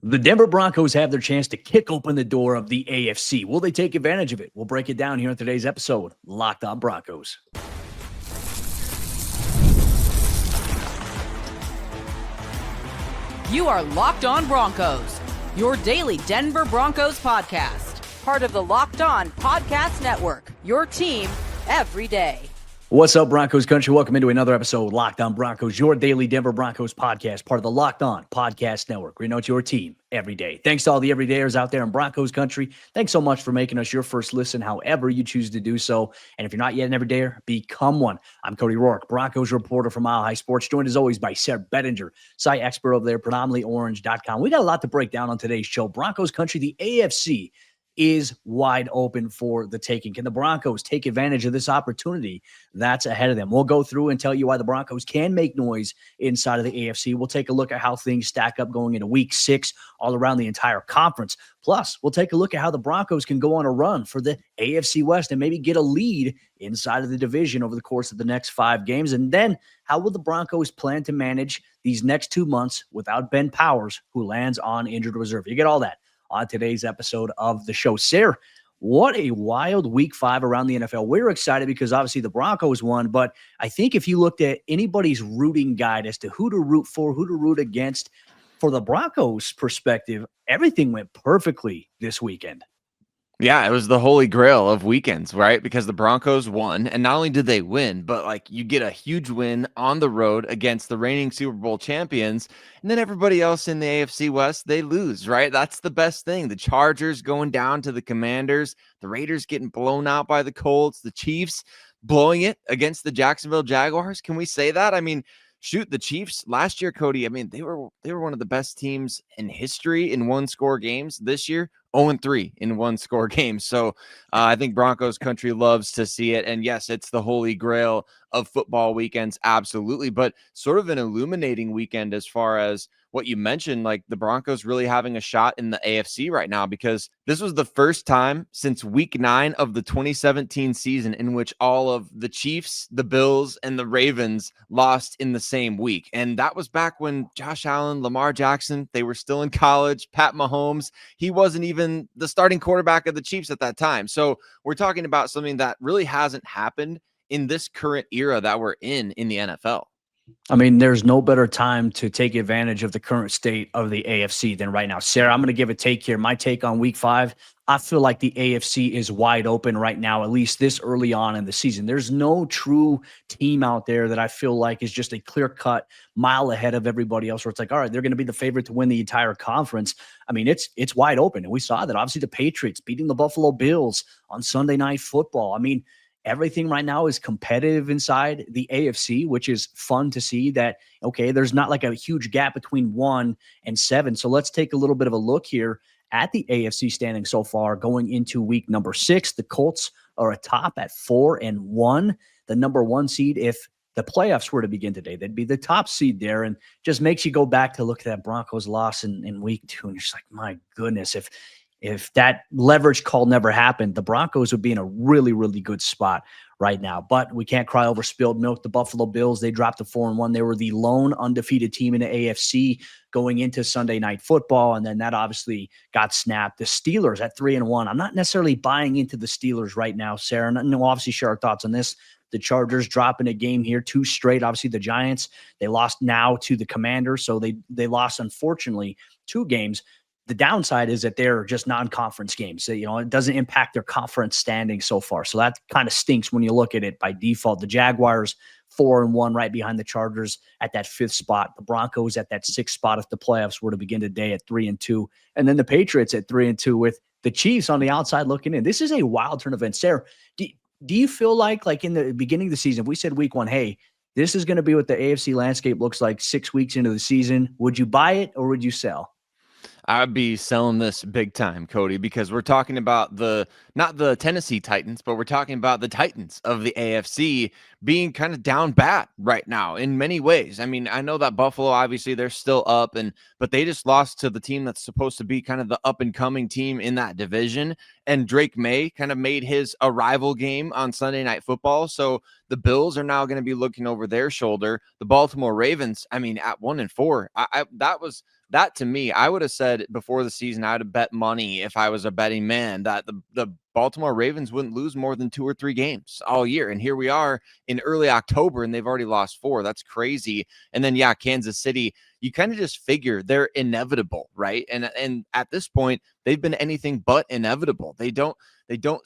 The Denver Broncos have their chance to kick open the door of the AFC. Will they take advantage of it? We'll break it down here in today's episode, Locked On Broncos. You are Locked On Broncos, your daily Denver Broncos podcast. Part of the Locked On Podcast Network, your team every day. What's up, Broncos Country? Welcome into another episode, Locked On Broncos, your daily Denver Broncos podcast, part of the Locked On Podcast Network. We know it's your team every day. Thanks to all the everydayers out there in Broncos Country. Thanks so much for making us your first listen, however you choose to do so. And if you're not yet an everydayer, become one. I'm Cody Roark, Broncos reporter for Mile High Sports, joined as always by Sayre Bedinger, site expert over there, predominantlyorange.com. We got a lot to break down on today's show. Broncos Country, the AFC is wide open for the taking. Can the Broncos take advantage of this opportunity that's ahead of them? We'll go through and tell you why the Broncos can make noise inside of the AFC. We'll take a look at how things stack up going into week 6 all around the entire conference. Plus, we'll take a look at how the Broncos can go on a run for the AFC West and maybe get a lead inside of the division over the course of the next 5 games. And then how will the Broncos plan to manage these next 2 months without Ben Powers, who lands on injured reserve? You get all that on today's episode of the show. Sayre, what a wild week 5 around the NFL. We're excited because obviously the Broncos won, but I think if you looked at anybody's rooting guide as to who to root for, who to root against, for the Broncos perspective, everything went perfectly this weekend. Yeah, it was the holy grail of weekends, right? Because the Broncos won, and not only did they win, but like you get a huge win on the road against the reigning Super Bowl champions, and then everybody else in the AFC West, they lose, right? That's the best thing. The Chargers going down to the Commanders, the Raiders getting blown out by the Colts, the Chiefs blowing it against the Jacksonville Jaguars. Can we say that? I mean, shoot, the Chiefs last year, Cody, I mean, they were one of the best teams in history in one-score games. This year, 0-3 in one-score games. So I think Broncos Country loves to see it. And yes, it's the holy grail of football weekends, absolutely. But sort of an illuminating weekend as far as what you mentioned, like the Broncos really having a shot in the AFC right now, because this was the first time since week 9 of the 2017 season in which all of the Chiefs, the Bills, and the Ravens lost in the same week. And that was back when Josh Allen, Lamar Jackson, they were still in college. Pat Mahomes, he wasn't even the starting quarterback of the Chiefs at that time. So we're talking about something that really hasn't happened in this current era that we're in the NFL. I mean, there's no better time to take advantage of the current state of the AFC than right now. Sayre, I'm going to give a take here. My take on week 5, I feel like the AFC is wide open right now, at least this early on in the season. There's no true team out there that I feel like is just a clear-cut mile ahead of everybody else where it's like, all right, they're going to be the favorite to win the entire conference. I mean, it's wide open. And we saw that. Obviously, the Patriots beating the Buffalo Bills on Sunday Night Football. I mean, everything right now is competitive inside the AFC, which is fun to see that, okay, there's not like a huge gap between 1 and 7. So let's take a little bit of a look here at the AFC standing so far going into week number 6. The Colts are atop at 4-1. The number 1 seed, if the playoffs were to begin today, they'd be the top seed there, and just makes you go back to look at that Broncos loss in week 2. And you're just like, my goodness, if that leverage call never happened, the Broncos would be in a really, really good spot right now. But we can't cry over spilled milk. The Buffalo Bills, they dropped to 4-1. They were the lone undefeated team in the AFC going into Sunday Night Football, and then that obviously got snapped. The Steelers at 3-1. I'm not necessarily buying into the Steelers right now, Sayre, and we'll obviously share our thoughts on this. The Chargers dropping a game here, 2 straight. Obviously, the Giants, they lost now to the Commanders, so they lost, unfortunately, 2 games. The downside is that they're just non-conference games. So, it doesn't impact their conference standing so far. So that kind of stinks when you look at it by default. The Jaguars 4-1 right behind the Chargers at that 5th spot. The Broncos at that 6th spot if the playoffs were to begin today at 3-2. And then the Patriots at 3-2 with the Chiefs on the outside looking in. This is a wild turn of events. Sayre, do you feel like in the beginning of the season, if we said week 1, hey, this is going to be what the AFC landscape looks like 6 weeks into the season, would you buy it or would you sell? I'd be selling this big time, Cody, because we're talking about not the Tennessee Titans, but we're talking about the Titans of the AFC being kind of down bad right now in many ways. I mean, I know that Buffalo, obviously they're still up, but they just lost to the team that's supposed to be kind of the up and coming team in that division. And Drake May kind of made his arrival game on Sunday Night Football. So the Bills are now going to be looking over their shoulder. The Baltimore Ravens, I mean, at 1-4, that was that to me, I would have said before the season, I would have bet money if I was a betting man that the Baltimore Ravens wouldn't lose more than 2 or 3 games all year. And here we are in early October and they've already lost 4. That's crazy. And then, yeah, Kansas City, you kind of just figure they're inevitable, right? And at this point, they've been anything but inevitable. They don't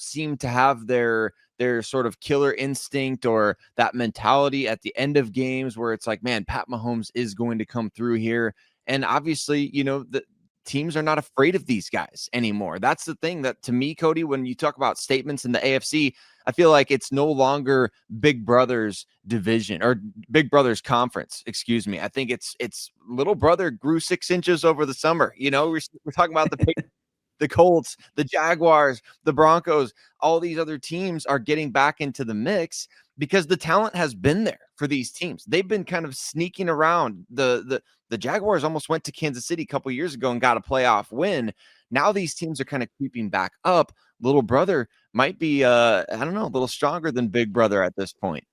seem to have their sort of killer instinct or that mentality at the end of games where it's like, man, Pat Mahomes is going to come through here. And obviously, the teams are not afraid of these guys anymore. That's the thing that, to me, Cody, when you talk about statements in the AFC, I feel like it's no longer Big Brother's division or Big Brother's conference. Excuse me. I think it's little brother grew 6 inches over the summer. We're talking about the Colts, the Jaguars, the Broncos, all these other teams are getting back into the mix because the talent has been there for these teams. They've been kind of sneaking around. The Jaguars almost went to Kansas City a couple years ago and got a playoff win. Now these teams are kind of creeping back up. Little brother might be, I don't know, a little stronger than Big Brother at this point.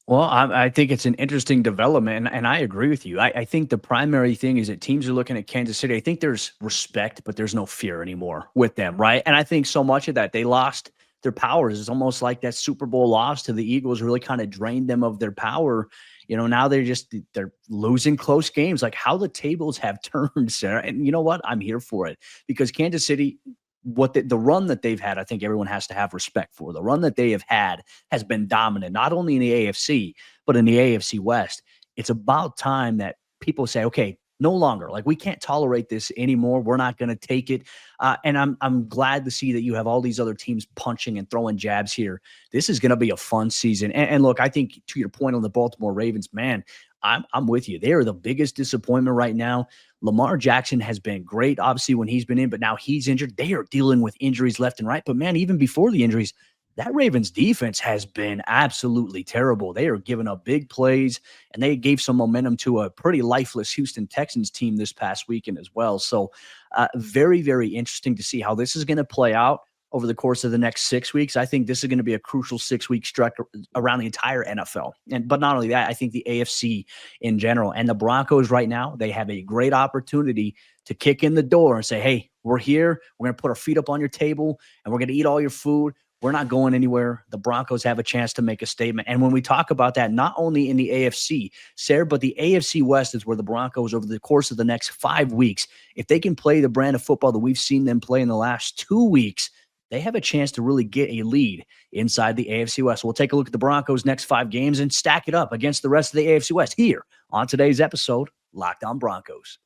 Well, I think it's an interesting development, and I agree with you. I think the primary thing is that teams are looking at Kansas City. I think there's respect, but there's no fear anymore with them, right? And I think so much of that, they lost their powers. It's almost like that Super Bowl loss to the Eagles really kind of drained them of their power. Now they're losing close games. Like how the tables have turned, Sarah. And you know what? I'm here for it because Kansas City, the run that they've had, I think everyone has to have respect for. The run that they have had has been dominant, not only in the AFC, but in the AFC West. It's about time that people say, okay, no longer, like we can't tolerate this anymore. We're not going to take it. And I'm glad to see that you have all these other teams punching and throwing jabs here. This is going to be a fun season. And look, I think to your point on the Baltimore Ravens, man, I'm with you. They are the biggest disappointment right now. Lamar Jackson has been great, obviously, when he's been in, but now he's injured. They are dealing with injuries left and right. But, man, even before the injuries, that Ravens defense has been absolutely terrible. They are giving up big plays, and they gave some momentum to a pretty lifeless Houston Texans team this past weekend as well. So very, very interesting to see how this is going to play out over the course of the next 6 weeks. I think this is going to be a crucial 6-week stretch around the entire NFL. But not only that, I think the AFC in general and the Broncos right now, they have a great opportunity to kick in the door and say, hey, we're here. We're going to put our feet up on your table and we're going to eat all your food. We're not going anywhere. The Broncos have a chance to make a statement. And when we talk about that, not only in the AFC, Sarah, but the AFC West is where the Broncos over the course of the next 5 weeks, if they can play the brand of football that we've seen them play in the last 2 weeks, they have a chance to really get a lead inside the AFC West. We'll take a look at the Broncos' next 5 games and stack it up against the rest of the AFC West here on today's episode, Locked On Broncos.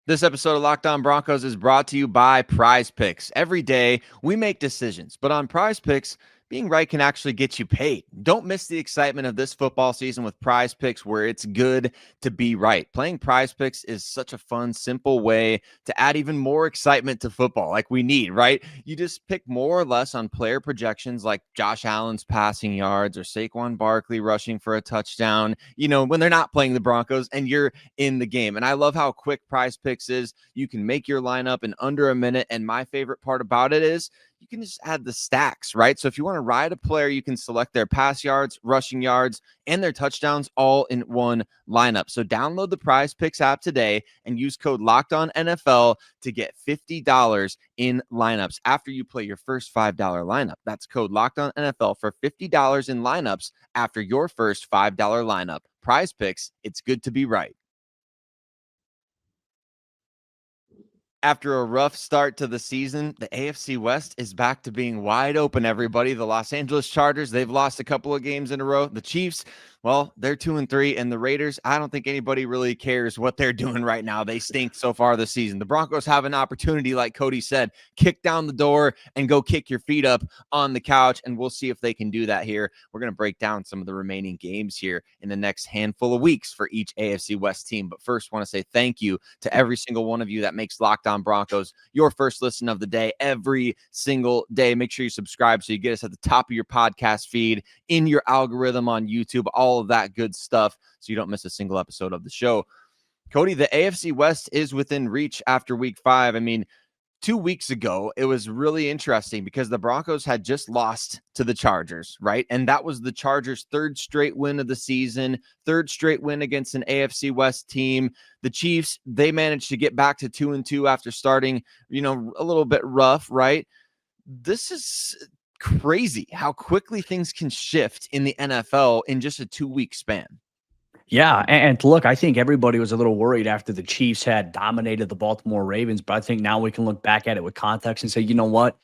This episode of Locked On Broncos is brought to you by Prize Picks. Every day, we make decisions, but on Prize Picks, being right can actually get you paid. Don't miss the excitement of this football season with Prize Picks, where it's good to be right. Playing Prize Picks is such a fun, simple way to add even more excitement to football, like we need, right? You just pick more or less on player projections like Josh Allen's passing yards or Saquon Barkley rushing for a touchdown, when they're not playing the Broncos and you're in the game. And I love how quick Prize Picks is. You can make your lineup in under a minute. And my favorite part about it is you can just add the stacks, right? So if you want to ride a player, you can select their pass yards, rushing yards, and their touchdowns all in one lineup. So download the Prize Picks app today and use code LOCKEDONNFL to get $50 in lineups after you play your first $5 lineup. That's code LOCKEDONNFL for $50 in lineups after your first $5 lineup. Prize Picks, it's good to be right. After a rough start to the season, the AFC West is back to being wide open, everybody. The Los Angeles Chargers, they've lost a couple of games in a row. The Chiefs, well, they're 2-3, and the Raiders, I don't think anybody really cares what they're doing right now. They stink so far this season. The Broncos have an opportunity, like Cody said, kick down the door and go kick your feet up on the couch, and we'll see if they can do that here. We're going to break down some of the remaining games here in the next handful of weeks for each AFC West team. But first, I want to say thank you to every single one of you that makes Locked On Broncos your first listen of the day every single day. Make sure you subscribe so you get us at the top of your podcast feed, in your algorithm on YouTube, all of that good stuff, so you don't miss a single episode of the show. Cody, the AFC West is within reach after week 5. I mean, 2 weeks ago, it was really interesting because the Broncos had just lost to the Chargers, right? And that was the Chargers' third straight win of the season, third straight win against an AFC West team. The Chiefs, they managed to get back to 2-2 after starting, a little bit rough, right? This is crazy how quickly things can shift in the NFL in just a 2-week span. Yeah, and look, I think everybody was a little worried after the Chiefs had dominated the Baltimore Ravens, but I think now we can look back at it with context and say, you know what?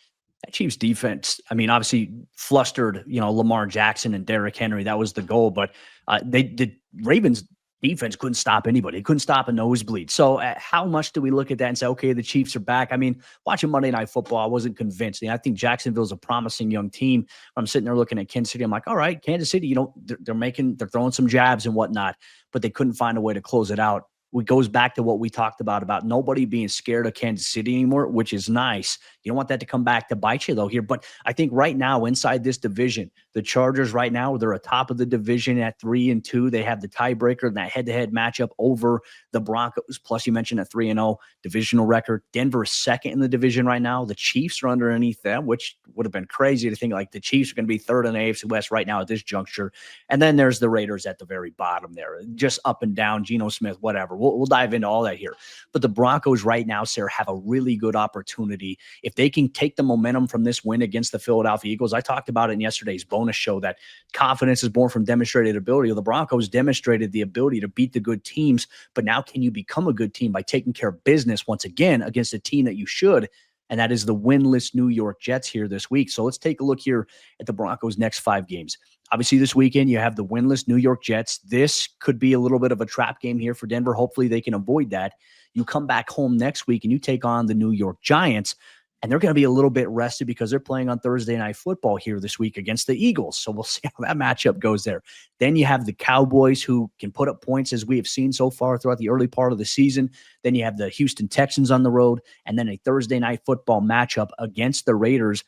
That Chiefs defense, I mean, obviously flustered, Lamar Jackson and Derrick Henry. That was the goal, but the Ravens defense couldn't stop anybody. It couldn't stop a nosebleed. So how much do we look at that and say, okay, the Chiefs are back? I mean, watching Monday Night Football, I wasn't convinced. I think Jacksonville's a promising young team. I'm sitting there looking at Kansas City. I'm like, all right, Kansas City, they're throwing some jabs and whatnot, but they couldn't find a way to close it out. It goes back to what we talked about nobody being scared of Kansas City anymore, which is nice. You don't want that to come back to bite you, though, here. But I think right now, inside this division, the Chargers right now, they're atop of the division at 3-2. They have the tiebreaker in that head-to-head matchup over the Broncos. Plus, you mentioned a 3-0 divisional record. Denver is second in the division right now. The Chiefs are underneath them, which would have been crazy to think like the Chiefs are going to be third in the AFC West right now at this juncture. And then there's the Raiders at the very bottom there, just up and down, Geno Smith, whatever. We'll dive into all that here. But the Broncos right now, Sayre, have a really good opportunity. If they can take the momentum from this win against the Philadelphia Eagles, I talked about it in yesterday's bonus show that confidence is born from demonstrated ability. The Broncos demonstrated the ability to beat the good teams, but now can you become a good team by taking care of business once again against a team that you should? And that is the winless New York Jets here this week. So let's take a look here at the Broncos' next 5 games. Obviously, this weekend, you have the winless New York Jets. This could be a little bit of a trap game here for Denver. Hopefully, they can avoid that. You come back home next week and you take on the New York Giants, and they're going to be a little bit rested because they're playing on Thursday Night Football here this week against the Eagles. So we'll see how that matchup goes there. Then you have the Cowboys, who can put up points as we have seen so far throughout the early part of the season. Then you have the Houston Texans on the road, and then a Thursday Night Football matchup against the Raiders.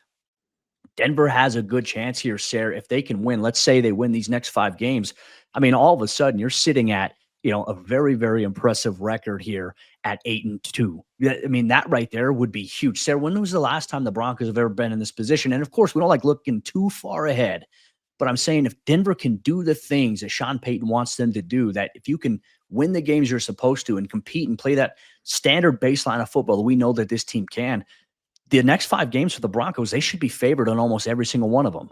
Denver has a good chance here, Sayre, if they can win. Let's say they win these next 5 games. I mean, all of a sudden, you're sitting at a very, very impressive record here at 8-2. I mean, that right there would be huge. Sayre, when was the last time the Broncos have ever been in this position? And of course, we don't like looking too far ahead, but I'm saying if Denver can do the things that Sean Payton wants them to do, that if you can win the games you're supposed to and compete and play that standard baseline of football that we know that this team can, the next 5 games for the Broncos, they should be favored on almost every single one of them.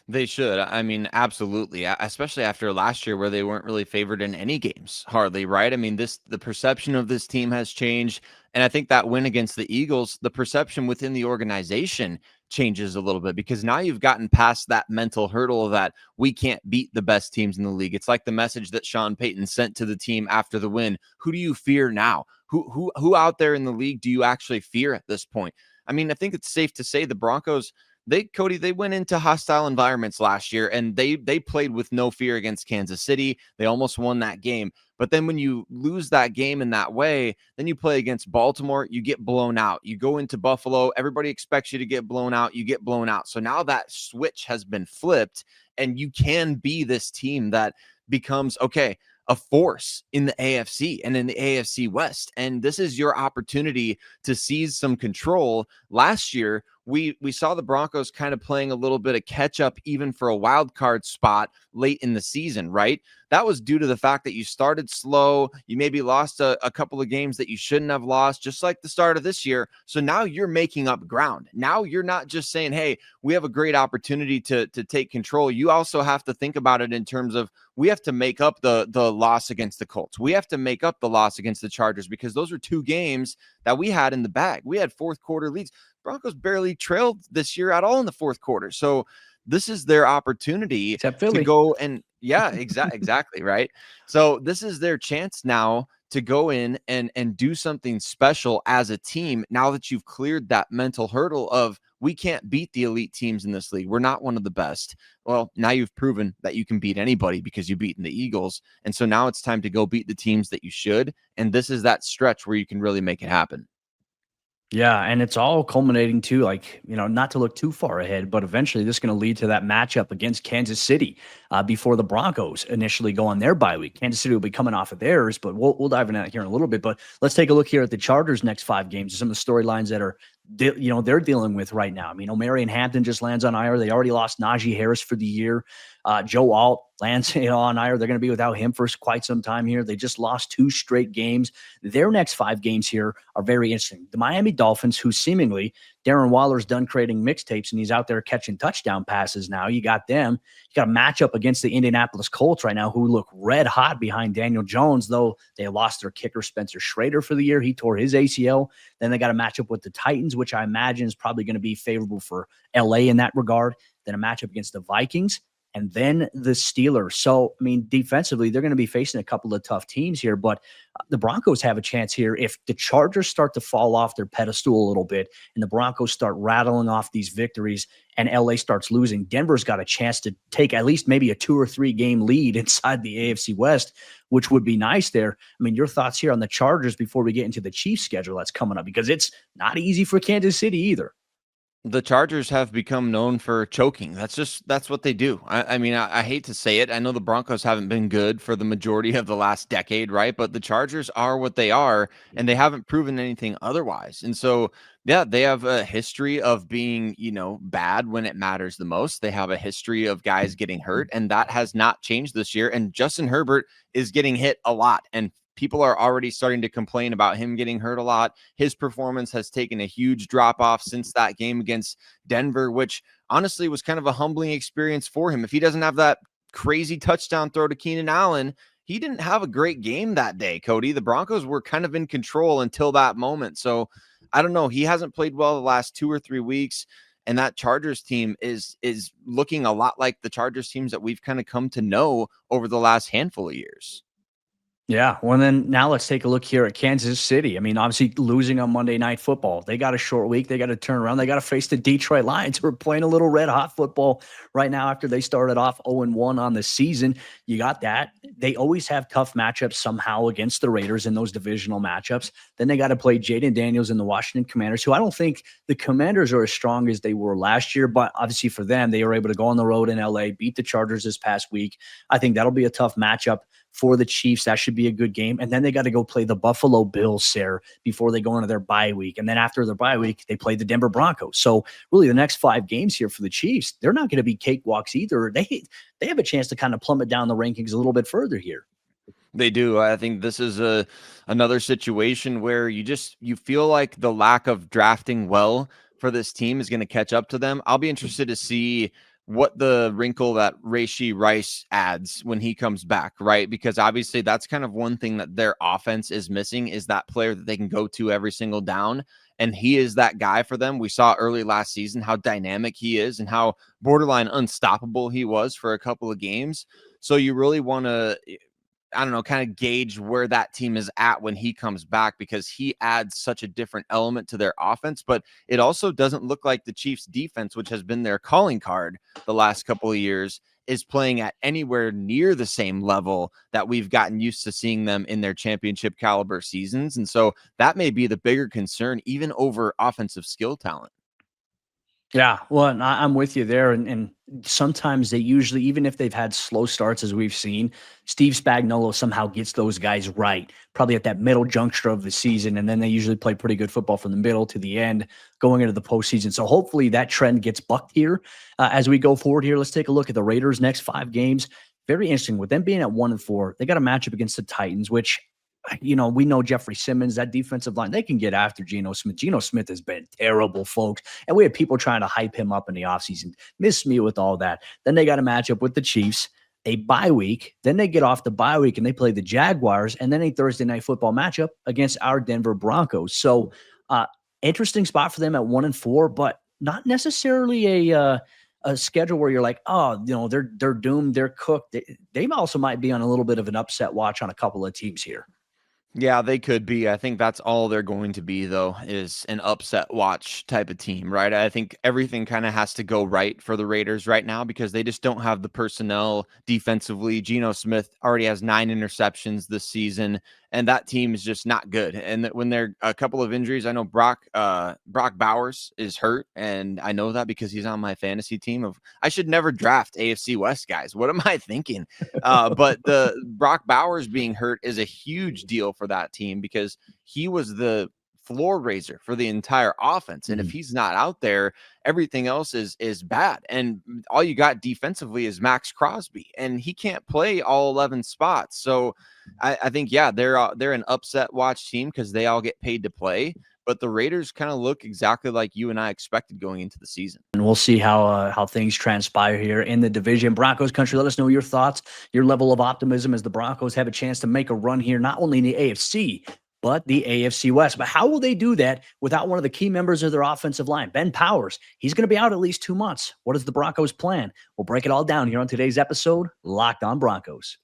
They should. I mean, absolutely. Especially after last year where they weren't really favored in any games, hardly, right? I mean, the perception of this team has changed. And I think that win against the Eagles, the perception within the organization changes a little bit because now you've gotten past that mental hurdle that we can't beat the best teams in the league. It's like the message that Sean Payton sent to the team after the win. Who do you fear now? Who out there in the league do you actually fear at this point? I mean, I think it's safe to say the Broncos, they went into hostile environments last year and they played with no fear against Kansas City. They almost won that game. But then when you lose that game in that way, then you play against Baltimore, you get blown out. You go into Buffalo, everybody expects you to get blown out. You get blown out. So now that switch has been flipped and you can be this team that becomes, okay, a force in the AFC and in the AFC West. And this is your opportunity to seize some control. Last year, we saw the Broncos kind of playing a little bit of catch up even for a wild card spot late in the season, right? That was due to the fact that you started slow. You maybe lost a couple of games that you shouldn't have lost, just like the start of this year. So now you're making up ground. Now you're not just saying, hey, we have a great opportunity to take control. You also have to think about it in terms of we have to make up the loss against the Colts. We have to make up the loss against the Chargers because those were 2 games that we had in the bag. We had fourth quarter leads. Broncos barely trailed this year at all in the fourth quarter. So this is their opportunity to go and exactly. Right. So this is their chance now to go in and do something special as a team. Now that you've cleared that mental hurdle of we can't beat the elite teams in this league. We're not one of the best. Well, now you've proven that you can beat anybody because you've beaten the Eagles. And so now it's time to go beat the teams that you should. And this is that stretch where you can really make it happen. Yeah, and it's all culminating to, like, not to look too far ahead, but eventually this is going to lead to that matchup against Kansas City before the Broncos initially go on their bye week. Kansas City will be coming off of theirs, but we'll dive into that here in a little bit. But let's take a look here at the Chargers' next 5 games, some of the storylines that are they're dealing with right now. I mean, Omarion Hampton just lands on IR. They already lost Najee Harris for the year. Joe Alt lands on IR. They're going to be without him for quite some time here. They just lost 2 straight games. Their next 5 games here are very interesting. The Miami Dolphins, who seemingly Darren Waller's done creating mixtapes and he's out there catching touchdown passes now. You got them. You got a matchup against the Indianapolis Colts right now, who look red hot behind Daniel Jones, though they lost their kicker Spencer Schrader for the year. He tore his ACL. Then they got a matchup with the Titans, which I imagine is probably going to be favorable for LA in that regard. Then a matchup against the Vikings, and then the Steelers. So, I mean, defensively, they're going to be facing a couple of tough teams here, but the Broncos have a chance here. If the Chargers start to fall off their pedestal a little bit and the Broncos start rattling off these victories and LA starts losing, Denver's got a chance to take at least maybe a 2 or 3 game lead inside the AFC West, which would be nice there. I mean, your thoughts here on the Chargers before we get into the Chiefs schedule that's coming up, because it's not easy for Kansas City either. The Chargers have become known for choking. That's what they do. I mean, I hate to say it. I know the Broncos haven't been good for the majority of the last decade, right? But the Chargers are what they are, and they haven't proven anything otherwise. And so, yeah, they have a history of being, bad when it matters the most. They have a history of guys getting hurt, and that has not changed this year. And Justin Herbert is getting hit a lot, and people are already starting to complain about him getting hurt a lot. His performance has taken a huge drop off since that game against Denver, which honestly was kind of a humbling experience for him. If he doesn't have that crazy touchdown throw to Keenan Allen, he didn't have a great game that day, Cody. The Broncos were kind of in control until that moment. So I don't know. He hasn't played well the last 2 or 3 weeks. And that Chargers team is looking a lot like the Chargers teams that we've kind of come to know over the last handful of years. Yeah. Well, then now let's take a look here at Kansas City. I mean, obviously losing on Monday Night Football. They got a short week. They got to turn around. They got to face the Detroit Lions, who are playing a little red hot football right now after they started off 0-1 on the season. You got that. They always have tough matchups somehow against the Raiders in those divisional matchups. Then they got to play Jaden Daniels and the Washington Commanders, who I don't think the Commanders are as strong as they were last year, but obviously for them, they were able to go on the road in LA, beat the Chargers this past week. I think that'll be a tough matchup for the Chiefs. That should be a good game. And then they got to go play the Buffalo Bills, Sayre, before they go into their bye week. And then after their bye week, they play the Denver Broncos. So really the next 5 games here for the Chiefs, they're not going to be cakewalks either. They have a chance to kind of plummet down the rankings a little bit further here. They do. I think this is another situation where you feel like the lack of drafting well for this team is going to catch up to them. I'll be interested to see what the wrinkle that Rashee Rice adds when he comes back, right? Because obviously that's kind of one thing that their offense is missing, is that player that they can go to every single down. And he is that guy for them. We saw early last season how dynamic he is and how borderline unstoppable he was for a couple of games. So you really want to, I don't know, kind of gauge where that team is at when he comes back, because he adds such a different element to their offense. But it also doesn't look like the Chiefs defense, which has been their calling card the last couple of years, is playing at anywhere near the same level that we've gotten used to seeing them in their championship caliber seasons. And so that may be the bigger concern, even over offensive skill talent. Yeah, well, and I'm with you there. And sometimes they usually, even if they've had slow starts, as we've seen, Steve Spagnuolo somehow gets those guys right, probably at that middle juncture of the season. And then they usually play pretty good football from the middle to the end going into the postseason. So hopefully that trend gets bucked here as we go forward here. Let's take a look at the Raiders' next 5 games. Very interesting. With them being at 1-4, they got a matchup against the Titans, which, we know Jeffrey Simmons, that defensive line, they can get after Geno Smith. Geno Smith has been terrible, folks. And we have people trying to hype him up in the offseason. Miss me with all that. Then they got a matchup with the Chiefs, a bye week. Then they get off the bye week and they play the Jaguars, and then a Thursday night football matchup against our Denver Broncos. So interesting spot for them at 1-4, but not necessarily a schedule where you're like, oh, they're doomed, they're cooked. They also might be on a little bit of an upset watch on a couple of teams here. Yeah, they could be. I think that's all they're going to be, though, is an upset watch type of team, right? I think everything kind of has to go right for the Raiders right now because they just don't have the personnel defensively. Geno Smith already has 9 interceptions this season, and that team is just not good. And that when there are a couple of injuries, I know Brock Bowers is hurt, and I know that because he's on my fantasy team. I should never draft AFC West guys. What am I thinking? But the Brock Bowers being hurt is a huge deal for that team because he was the floor raiser for the entire offense. And if he's not out there, everything else is bad. And all you got defensively is Max Crosby, and he can't play all 11 spots. So I think, yeah, they're an upset watch team because they all get paid to play. But the Raiders kind of look exactly like you and I expected going into the season. And we'll see how things transpire here in the division. Broncos country, let us know your thoughts, your level of optimism as the Broncos have a chance to make a run here, not only in the AFC, but the AFC West. But how will they do that without one of the key members of their offensive line, Ben Powers? He's going to be out at least 2 months. What is the Broncos' plan? We'll break it all down here on today's episode, Locked On Broncos.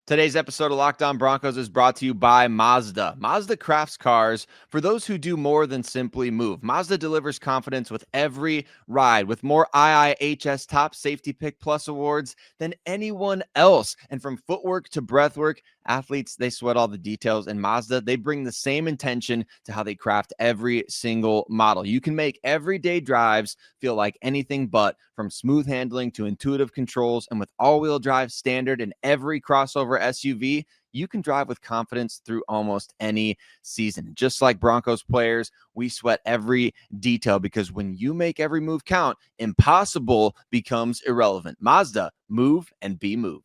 Today's episode of Locked On Broncos is brought to you by Mazda. Mazda crafts cars for those who do more than simply move. Mazda delivers confidence with every ride, with more IIHS Top Safety Pick Plus awards than anyone else. And from footwork to breathwork, athletes, they sweat all the details. And Mazda, they bring the same intention to how they craft every single model. You can make everyday drives feel like anything but, from smooth handling to intuitive controls. And with all-wheel drive standard in every crossover SUV, you can drive with confidence through almost any season. Just like Broncos players, we sweat every detail because when you make every move count, impossible becomes irrelevant. Mazda, move and be moved.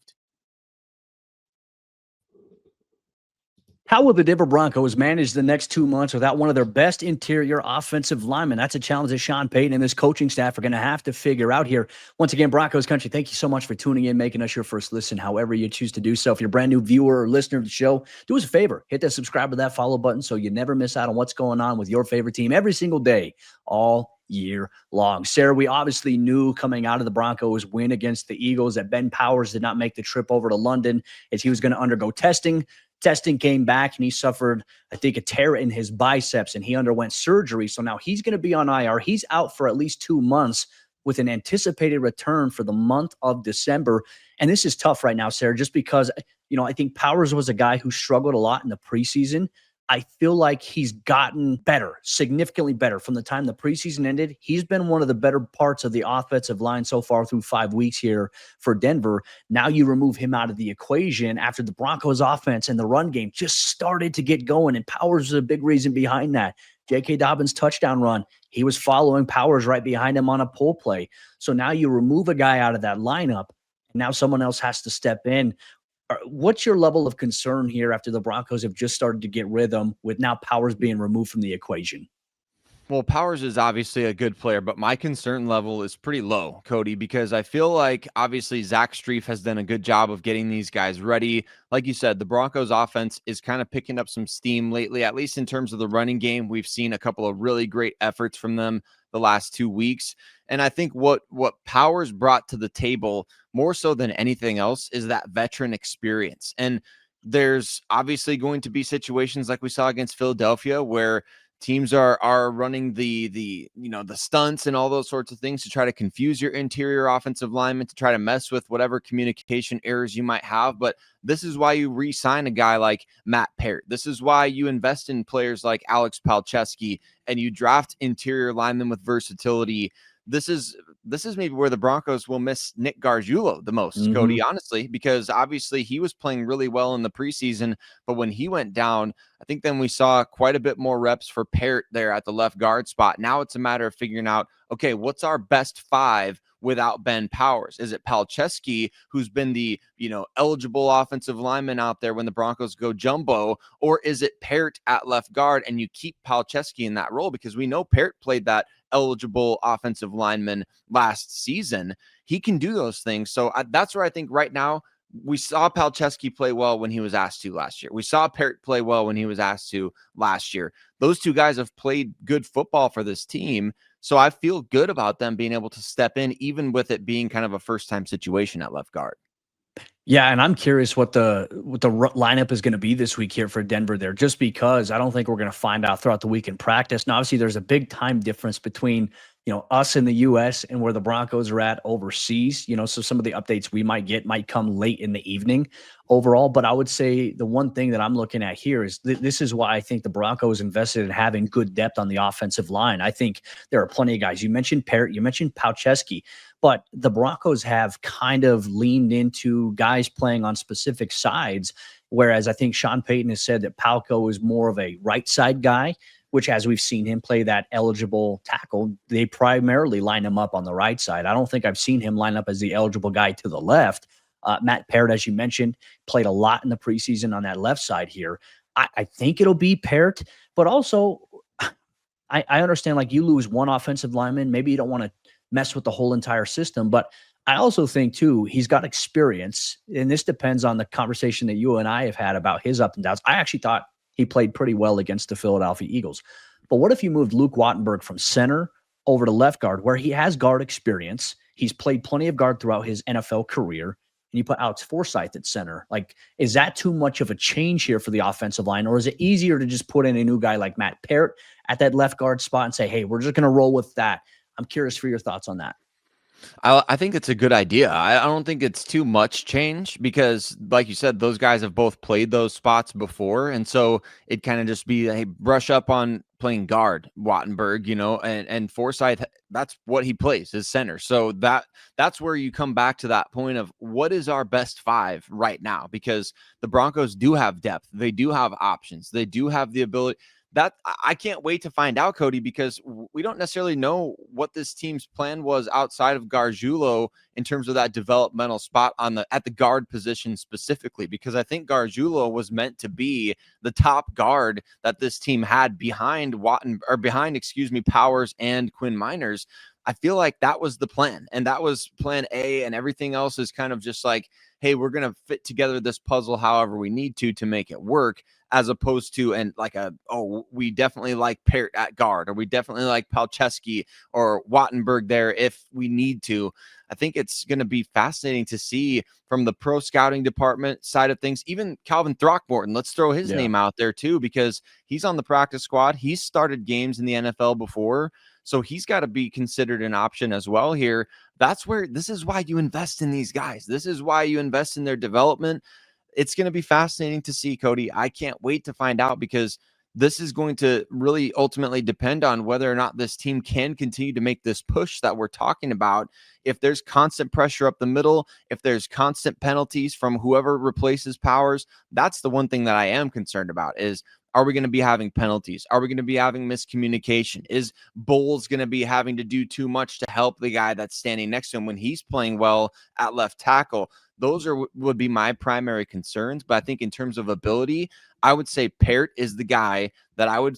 How will the Denver Broncos manage the next 2 months without one of their best interior offensive linemen? That's a challenge that Sean Payton and his coaching staff are going to have to figure out here. Once again, Broncos country, thank you so much for tuning in, making us your first listen, however you choose to do so. If you're a brand new viewer or listener of the show, do us a favor, hit that subscribe to that follow button so you never miss out on what's going on with your favorite team every single day, all year long. Sayre, we obviously knew coming out of the Broncos win against the Eagles that Ben Powers did not make the trip over to London as he was going to undergo testing. Testing came back and he suffered, I think, a tear in his biceps and he underwent surgery. So now he's going to be on IR. He's out for at least 2 months with an anticipated return for the month of December. And this is tough right now, Sayre, just because, I think Powers was a guy who struggled a lot in the preseason. I feel like he's gotten better, significantly better from the time the preseason ended. He's been one of the better parts of the offensive line so far through 5 weeks here for Denver. Now you remove him out of the equation after the Broncos offense and the run game just started to get going, and Powers was a big reason behind that. J.K. Dobbins' touchdown run, he was following Powers right behind him on a pull play. So now you remove a guy out of that lineup, and now someone else has to step in. What's your level of concern here after the Broncos have just started to get rhythm with now Powers being removed from the equation? Well, Powers is obviously a good player, but my concern level is pretty low, Cody, because I feel like obviously Zach Strief has done a good job of getting these guys ready. Like you said, the Broncos offense is kind of picking up some steam lately, at least in terms of the running game. We've seen a couple of really great efforts from them the last 2 weeks. And I think what Powers brought to the table more so than anything else is that veteran experience. And there's obviously going to be situations like we saw against Philadelphia where teams are running the stunts and all those sorts of things to try to confuse your interior offensive lineman, to try to mess with whatever communication errors you might have. But this is why you re-sign a guy like Matt Peart. This is why you invest in players like Alex Palczewski and you draft interior linemen with versatility. This is maybe where the Broncos will miss Nick Gargiulo the most, Cody, honestly, because obviously he was playing really well in the preseason, but when he went down, I think then we saw quite a bit more reps for Peart there at the left guard spot. Now it's a matter of figuring out, okay, what's our best 5 without Ben Powers? Is it Palczewski, who's been the, eligible offensive lineman out there when the Broncos go jumbo, or is it Peart at left guard and you keep Palczewski in that role? Because we know Peart played that eligible offensive lineman last season. He can do those things. So that's where I think right now we saw Palczewski play well when he was asked to last year. We saw Peart play well when he was asked to last year. Those two guys have played good football for this team. So I feel good about them being able to step in, even with it being kind of a first-time situation at left guard. Yeah, and I'm curious what the lineup is going to be this week here for Denver there, just because I don't think we're going to find out throughout the week in practice. Now, obviously, there's a big time difference between us in the US and where the Broncos are at overseas, so some of the updates we might get might come late in the evening overall. But I would say the one thing that I'm looking at here is this is why I think the Broncos invested in having good depth on the offensive line. I think there are plenty of guys. You mentioned Parrott, you mentioned Paucheski, but the Broncos have kind of leaned into guys playing on specific sides. Whereas I think Sean Payton has said that Palco is more of a right side guy, which, as we've seen him play that eligible tackle, they primarily line him up on the right side. I don't think I've seen him line up as the eligible guy to the left. Matt Parrott, as you mentioned, played a lot in the preseason on that left side here. I think it'll be Parrott, but also I understand, like, you lose one offensive lineman. Maybe you don't want to mess with the whole entire system, but I also think, too, he's got experience, and this depends on the conversation that you and I have had about his up and downs. I actually thought he played pretty well against the Philadelphia Eagles. But what if you moved Luke Wattenberg from center over to left guard, where he has guard experience? He's played plenty of guard throughout his NFL career, and you put Alex Forsythe at center. Like, is that too much of a change here for the offensive line, or is it easier to just put in a new guy like Matt Parrott at that left guard spot and say, hey, we're just going to roll with that? I'm curious for your thoughts on that. I think it's a good idea. I don't think it's too much change because, like you said, those guys have both played those spots before. And so it kind of just be, hey, brush up on playing guard, Wattenberg, and Forsythe, that's what he plays, is center. So that's where you come back to that point of what is our best five right now, because the Broncos do have depth. They do have options. They do have the ability. That I can't wait to find out, Cody, because we don't necessarily know what this team's plan was outside of Gargiulo in terms of that developmental spot at the guard position specifically, because I think Gargiulo was meant to be the top guard that this team had behind Powers and Quinn Miners. I feel like that was the plan, and that was plan A, and everything else is kind of just like, hey, we're going to fit together this puzzle however we need to make it work, as opposed to, and like we definitely like Parrott at guard, or we definitely like Palcheski or Wattenberg there if we need to. I think it's going to be fascinating to see from the pro scouting department side of things. Even Calvin Throckmorton, let's throw his name out there too, because he's on the practice squad. He's started games in the NFL before, so he's got to be considered an option as well here. This is why you invest in these guys. This is why you invest in their development. It's going to be fascinating to see, Cody. I can't wait to find out, because this is going to really ultimately depend on whether or not this team can continue to make this push that we're talking about. If there's constant pressure up the middle, if there's constant penalties from whoever replaces Powers, that's the one thing that I am concerned about is, are we going to be having penalties? Are we going to be having miscommunication? Is Bowles going to be having to do too much to help the guy that's standing next to him when he's playing well at left tackle? Those would be my primary concerns. But I think in terms of ability, I would say Parrott is the guy that I would,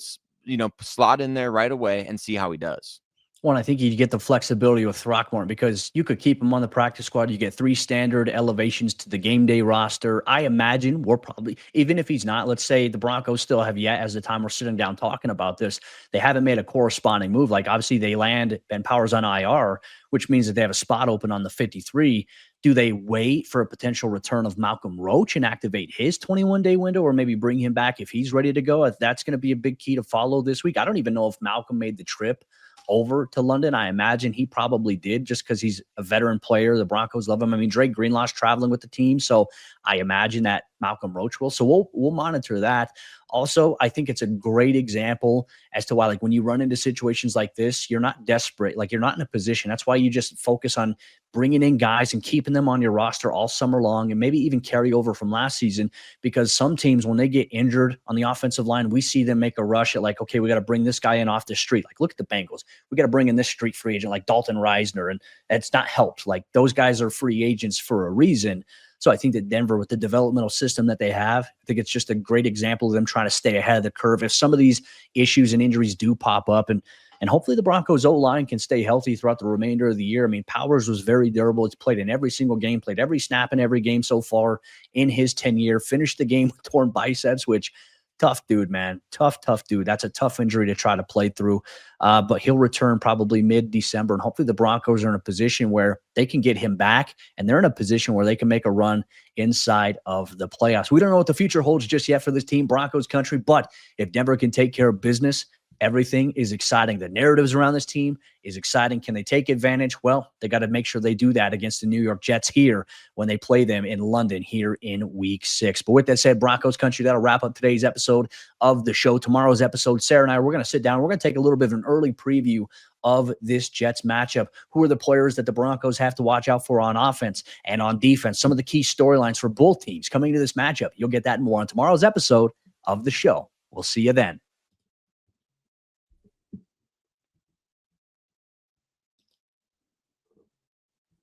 slot in there right away and see how he does. Well, I think you get the flexibility with Throckmorton because you could keep him on the practice squad. You get 3 standard elevations to the game day roster. I imagine we're probably, even if he's not, let's say the Broncos still have yet, as the time we're sitting down talking about this, they haven't made a corresponding move. Like, obviously they land Ben Powers on IR, which means that they have a spot open on the 53. Do they wait for a potential return of Malcolm Roach and activate his 21-day window, or maybe bring him back if he's ready to go? That's going to be a big key to follow this week. I don't even know if Malcolm made the trip over to London. I imagine he probably did, just because he's a veteran player. The Broncos love him. I mean, Drake Greenlaw's traveling with the team, so I imagine that Malcolm Roach will. So we'll monitor that. Also, I think it's a great example as to why, like, when you run into situations like this, you're not desperate. Like, you're not in a position. That's why you just focus on bringing in guys and keeping them on your roster all summer long, and maybe even carry over from last season, because some teams, when they get injured on the offensive line, we see them make a rush at, like, okay, we got to bring this guy in off the street. Like, look at the Bengals. We got to bring in this street free agent like Dalton Reisner, and it's not helped. Like, those guys are free agents for a reason. So I think that Denver, with the developmental system that they have, I think it's just a great example of them trying to stay ahead of the curve. If some of these issues and injuries do pop up, and hopefully the Broncos O-line can stay healthy throughout the remainder of the year. I mean, Powers was very durable. He's played in every single game, played every snap in every game so far in his tenure, finished the game with torn biceps, which tough dude, man. Tough dude. That's a tough injury to try to play through. But he'll return probably mid-December, and hopefully the Broncos are in a position where they can get him back, and they're in a position where they can make a run inside of the playoffs. We don't know what the future holds just yet for this team, Broncos Country, but if Denver can take care of business, Everything is exciting. The narratives around this team is exciting. Can they take advantage? Well, they got to make sure they do that against the New York Jets here when they play them in London here in week 6. But with that said, Broncos Country, that'll wrap up today's episode of the show. Tomorrow's episode, Sayre and I, we're going to sit down. We're going to take a little bit of an early preview of this Jets matchup. Who are the players that the Broncos have to watch out for on offense and on defense? Some of the key storylines for both teams coming into this matchup. You'll get that and more on tomorrow's episode of the show. We'll see you then.